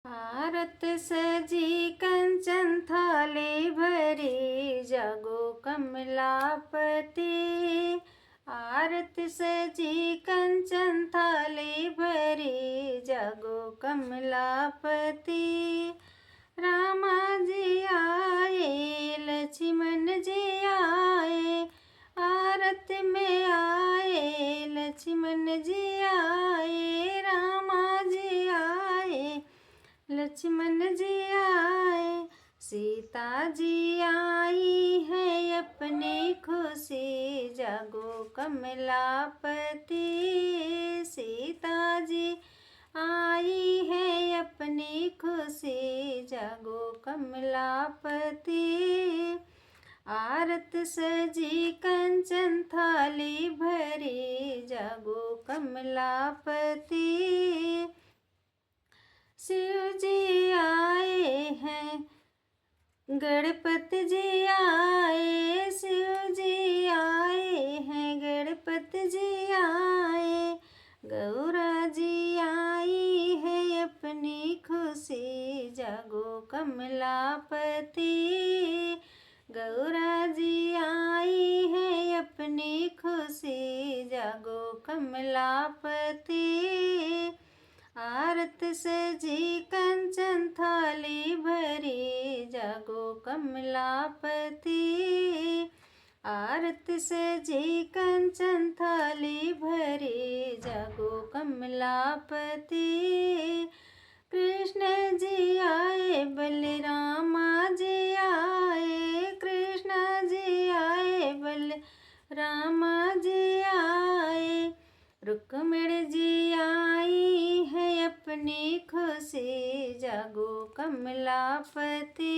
आरत सजी कंचन थाली भरी, जागो कमलापति। आरत सजी कंचन थाली भरी, जागो कमलापति। रामा जी आए, लक्ष्मण जी आए, आरत में आए, लक्ष्मण जी आए, रामा जी आए, लक्ष्मण जी आए। सीता जी आई है अपनी खुशी, जागो कमलापति। सीता जी आई है अपनी खुशी, जागो कमलापति। आरत सजी कंचन थाली भरी, जागो कमलापति। शिव जी आए हैं, गणपति जी आए, शिव जी आए हैं, गणपति जी आए। गौरा जी आई है अपनी खुशी, जागो कमलापति। गौरा जी आई है अपनी खुशी, जागो कमलापति। आरत सजी कंचन थाली भरी, जागो कमलापति। आरत सजी कंचन थाली भरी, जागो कमलापति। कृष्ण जी आए, बलरामा जी आए, कृष्ण जी आए, बलरामा जी आए। रुक्मिणी जी आई है अपनी खुशी, जागो कमलापति।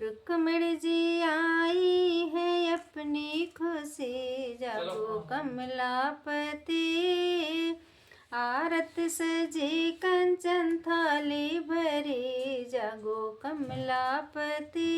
रुक्मिणी जी आई है अपनी खुशी, जागो कमलापति। आरत सजी कंचन थाली भरी, जागो कमलापति।